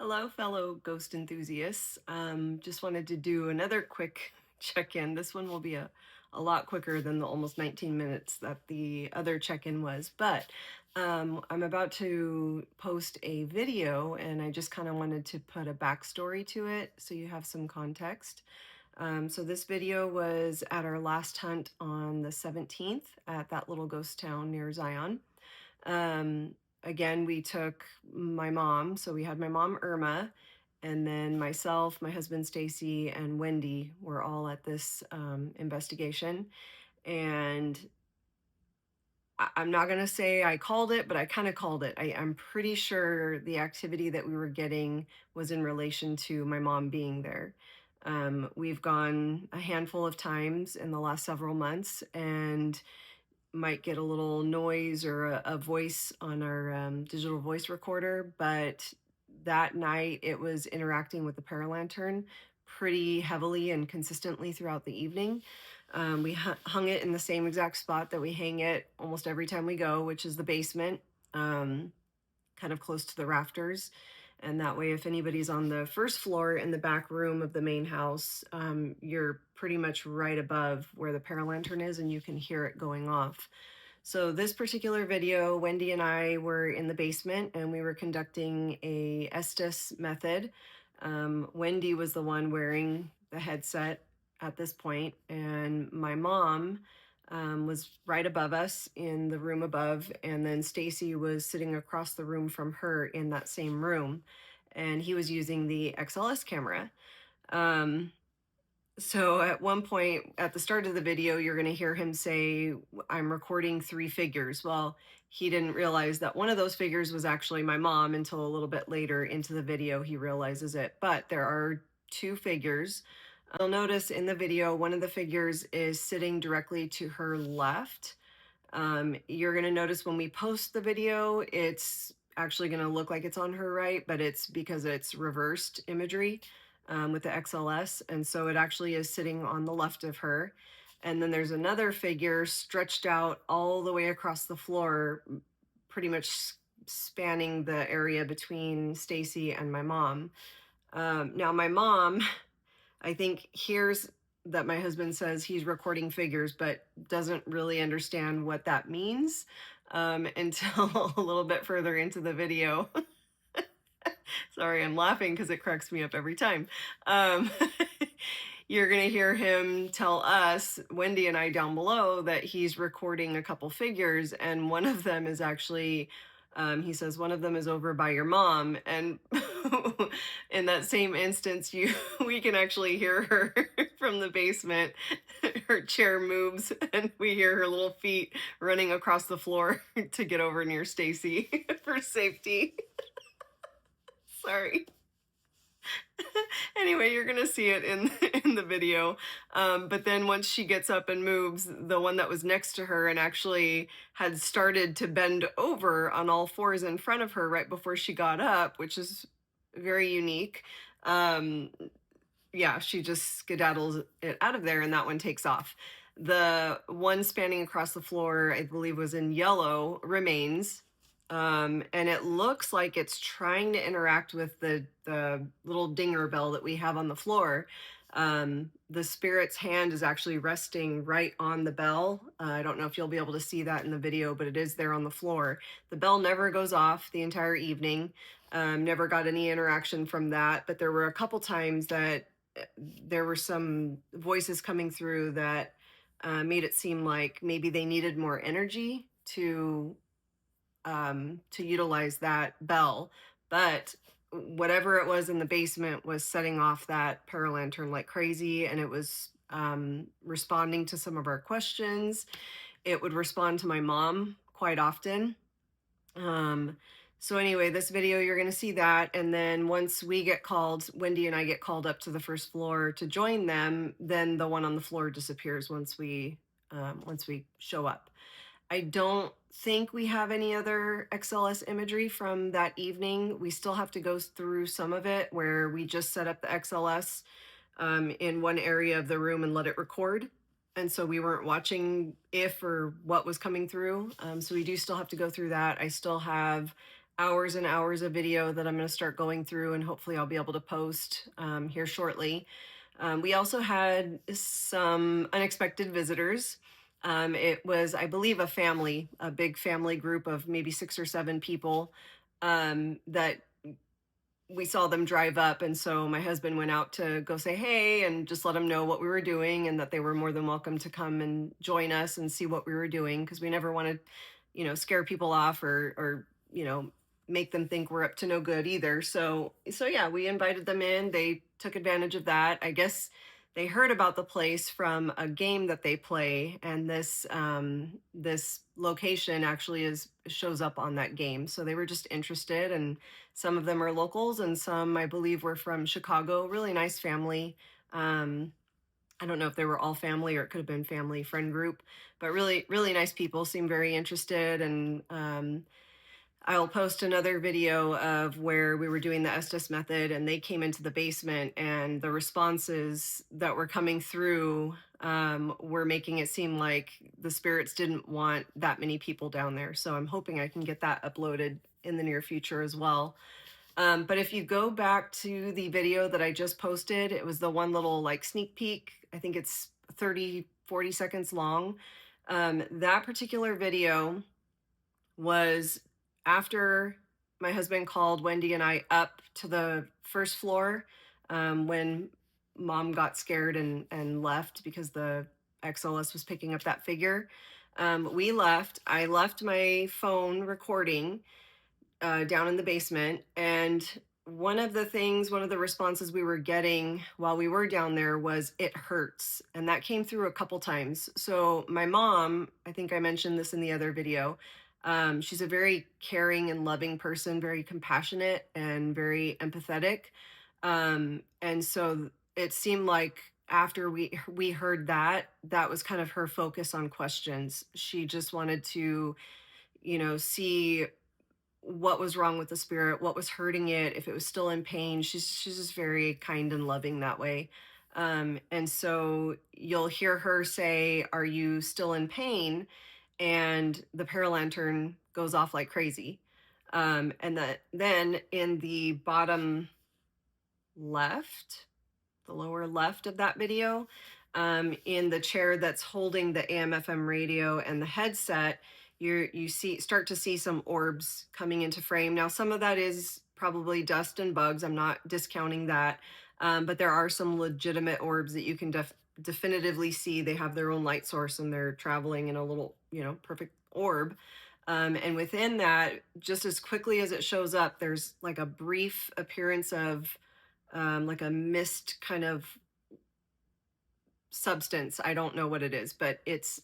Hello, fellow ghost enthusiasts. Just wanted to do another quick check-in. This one will be a lot quicker than the almost 19 minutes that the other check-in was, but I'm about to post a video and I just kind of wanted to put a backstory to it so you have some context. So this video was at our last hunt on the 17th at that little ghost town near Zion. Um, Again, we took my mom. So we had my mom, Irma, and then myself, my husband, Stacy, and Wendy were all at this investigation. And I'm not going to say I called it, but I kind of called it. I'm pretty sure the activity that we were getting was in relation to my mom being there. We've gone a handful of times in the last several months, and might get a little noise or a voice on our digital voice recorder, but that night it was interacting with the paralantern pretty heavily and consistently throughout the evening. We hung it in the same exact spot that we hang it almost every time we go, which is the basement, kind of close to the rafters. And that way, if anybody's on the first floor in the back room of the main house, you're pretty much right above where the paralantern is and you can hear it going off. So this particular video, Wendy and I were in the basement and we were conducting a Estes method. Wendy was the one wearing the headset at this point, and my mom was right above us in the room above, and then Stacy was sitting across the room from her in that same room, and he was using the XLS camera. Um, so at one point at the start of the video, you're going to hear him say, "I'm recording three figures." Well, he didn't realize that one of those figures was actually my mom until a little bit later into the video he realizes it. But there are two figures. You'll notice in the video, one of the figures is sitting directly to her left. You're going to notice when we post the video, it's actually going to look like it's on her right, but it's because it's reversed imagery with the XLS. And so it actually is sitting on the left of her. And then there's another figure stretched out all the way across the floor, pretty much spanning the area between Stacy and my mom. Now, my mom, I think, hears that my husband says he's recording figures, but doesn't really understand what that means until a little bit further into the video. Sorry, I'm laughing because it cracks me up every time. Um, you're going to hear him tell us, Wendy and I down below, that he's recording a couple figures, and one of them is actually, he says, one of them is over by your mom. And in that same instance, we can actually hear her from the basement. Her chair moves, and we hear her little feet running across the floor to get over near Stacy for safety. Sorry. Anyway, you're gonna see it in in the video. But then once she gets up and moves, the one that was next to her and actually had started to bend over on all fours in front of her right before she got up, which is very unique. Um, yeah, she just skedaddles it out of there, and that one takes off. The one spanning across the floor, I believe, was in yellow, remains. And it looks like it's trying to interact with the little dinger bell that we have on the floor. The spirit's hand is actually resting right on the bell. I don't know if you'll be able to see that in the video, but it is there on the floor. The bell never goes off the entire evening. Never got any interaction from that, but there were a couple times that there were some voices coming through that made it seem like maybe they needed more energy to utilize that bell. But whatever it was in the basement was setting off that paralantern like crazy, and it was responding to some of our questions. It would respond to my mom quite often. So anyway, this video, you're going to see that. And then once we get called, Wendy and I get called up to the first floor to join them, then the one on the floor disappears once we show up. I don't think we have any other XLS imagery from that evening. We still have to go through some of it where we just set up the XLS in one area of the room and let it record. And so we weren't watching if or what was coming through. So we do still have to go through that. I still have hours and hours of video that I'm going to start going through, and hopefully I'll be able to post here shortly. We also had some unexpected visitors. It was, I believe, a big family group of maybe 6 or 7 people that we saw them drive up. And so my husband went out to go say hey and just let them know what we were doing and that they were more than welcome to come and join us and see what we were doing, because we never wanted, scare people off or make them think we're up to no good either. So yeah, we invited them in. They took advantage of that. I guess they heard about the place from a game that they play, and this location actually is shows up on that game. So they were just interested, and some of them are locals, and some, I believe, were from Chicago. Really nice family. Um, I don't know if they were all family or it could have been family friend group, but really, really nice people. Seem very interested. And I'll post another video of where we were doing the Estes method, and they came into the basement, and the responses that were coming through were making it seem like the spirits didn't want that many people down there. So I'm hoping I can get that uploaded in the near future as well. But if you go back to the video that I just posted, it was the one little like sneak peek. I think it's 30, 40 seconds long. That particular video was after my husband called Wendy and I up to the first floor when mom got scared and left because the XLS was picking up that figure. We left. I left my phone recording down in the basement. And one of the responses we were getting while we were down there was, "It hurts." And that came through a couple times. So my mom, I think I mentioned this in the other video, she's a very caring and loving person, very compassionate and very empathetic. And so it seemed like after we heard that, that was kind of her focus on questions. She just wanted to, see what was wrong with the spirit, what was hurting it, if it was still in pain. She's just very kind and loving that way. And so you'll hear her say, "Are you still in pain?" And the paralantern goes off like crazy. Then in the left, the lower left of that video, in the chair that's holding the AM/FM radio and the headset, you start to see some orbs coming into frame. Now, some of that is probably dust and bugs. I'm not discounting that, but there are some legitimate orbs that you can definitively see. They have their own light source and they're traveling in a little, perfect orb. And within that, just as quickly as it shows up, there's like a brief appearance of like a mist kind of substance. I don't know what it is, but it's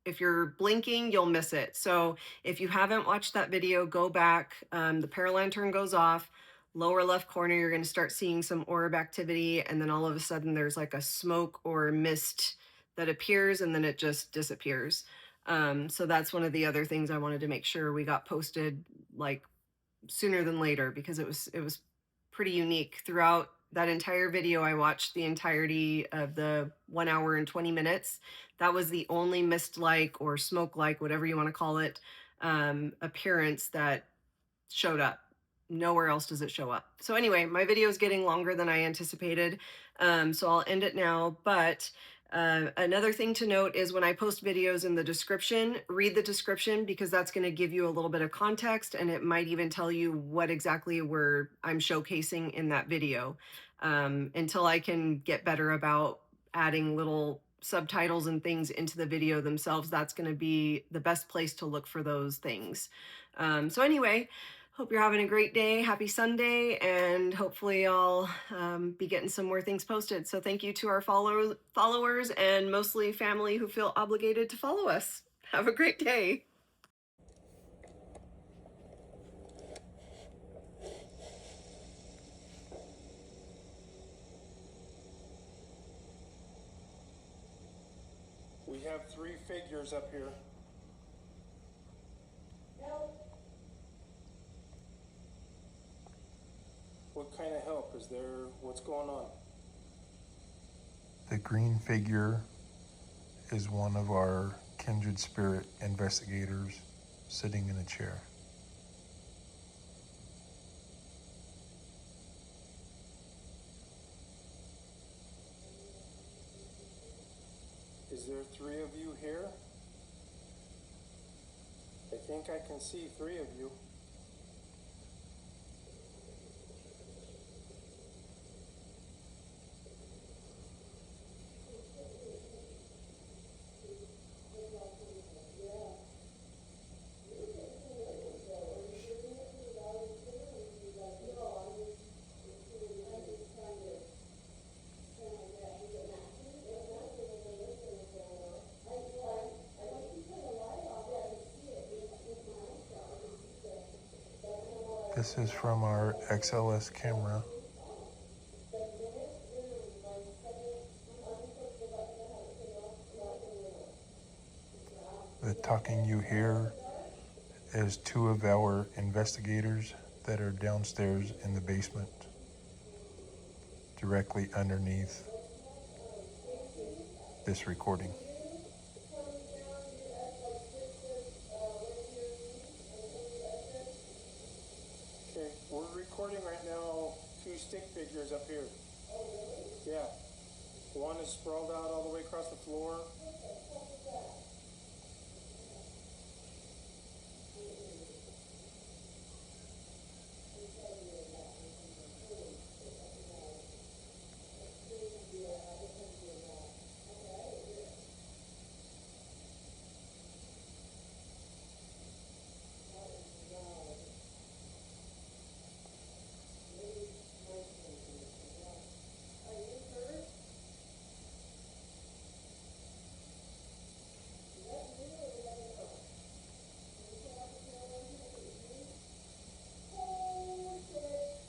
if you're blinking, you'll miss it. So if you haven't watched that video, go back. The paralantern goes off. Lower left corner, you're going to start seeing some orb activity, and then all of a sudden there's like a smoke or mist that appears, and then it just disappears. So that's one of the other things I wanted to make sure we got posted like sooner than later, because it was pretty unique. Throughout that entire video, I watched the entirety of the 1 hour and 20 minutes. That was the only mist-like or smoke-like, whatever you want to call it, appearance that showed up. Nowhere else does it show up. So anyway, my video is getting longer than I anticipated, so I'll end it now. But another thing to note is when I post videos in the description, read the description, because that's going to give you a little bit of context, and it might even tell you what exactly I'm showcasing in that video. Until I can get better about adding little subtitles and things into the video themselves, that's going to be the best place to look for those things. So anyway, hope you're having a great day. Happy Sunday, and hopefully I'll be getting some more things posted. So thank you to our followers and mostly family who feel obligated to follow us. Have a great day. We have 3 figures up here. What kind of help is there? What's going on? The green figure is one of our kindred spirit investigators sitting in a chair. Is there 3 of you here? I think I can see 3 of you. This is from our XLS camera. The talking you hear is 2 of our investigators that are downstairs in the basement, directly underneath this recording. Okay, we're recording right now 2 stick figures up here. Yeah. One is sprawled out all the way across the floor.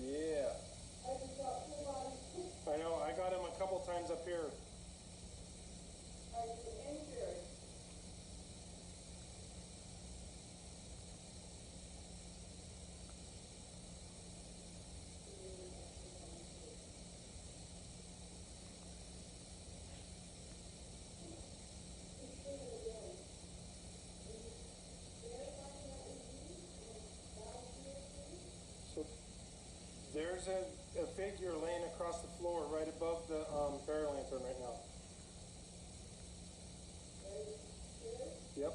Yeah. I know, I got him a couple times up here. So there's a figure laying across the floor right above the fairy lantern right now. Yep.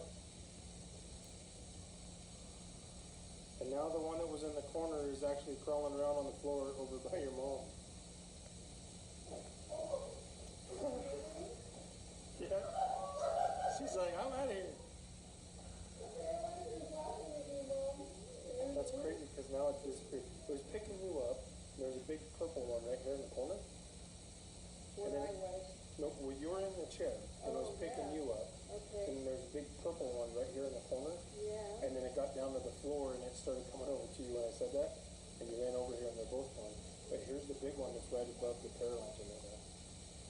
And now the one that was in the corner is actually crawling around on the floor over by your mom. Yeah. She's like, I'm out of here. That's crazy because now it disappeared. It was picking you up. There's a big purple one right here in the corner. Where I was. No, well, you were in the chair and it was picking you up. Okay. And there's a big purple one right here in the corner. Yeah. And then it got down to the floor and it started coming over to you when I said that. And you ran over here and they're both gone. But here's the big one that's right above the fairy lantern right now.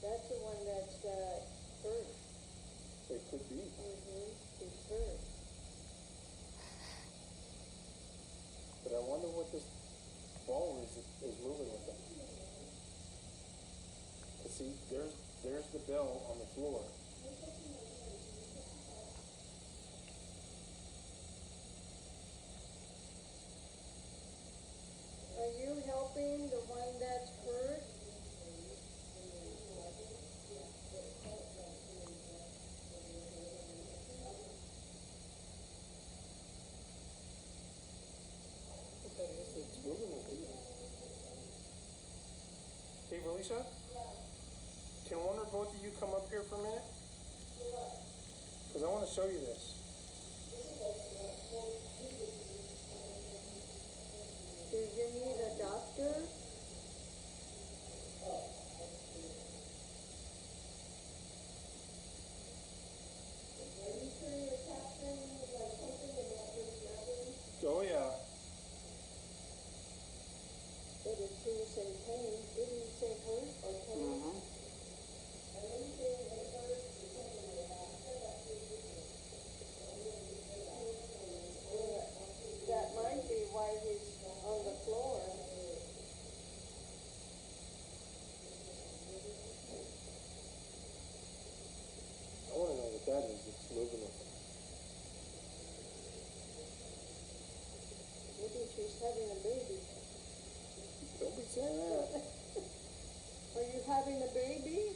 That's the one that's hurt. It could be. He's hurt. But I wonder what this ball is moving with them. Cause see, there's the bell on the floor. Are you helping the one that's hurt? What that is, it's moving with you. Hey, Felicia? Can one or both of you come up here for a minute? Because I want to show you this. Do you need a doctor? Oh, yeah. But if he's in pain, didn't he say hurt or pain? Mm-hmm. That might be why he's on the floor. I want to know what that is that's moving with them. Maybe she's having a baby. Don't be saying that. Are you having a baby?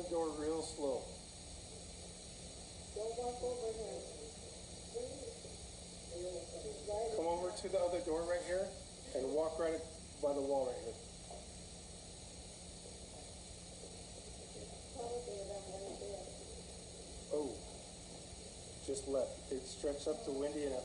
that door real slow. Don't walk over him. Come over to the other door right here and walk right by the wall right here. Probably around one bit. Oh, just left. It stretched up to Wendy and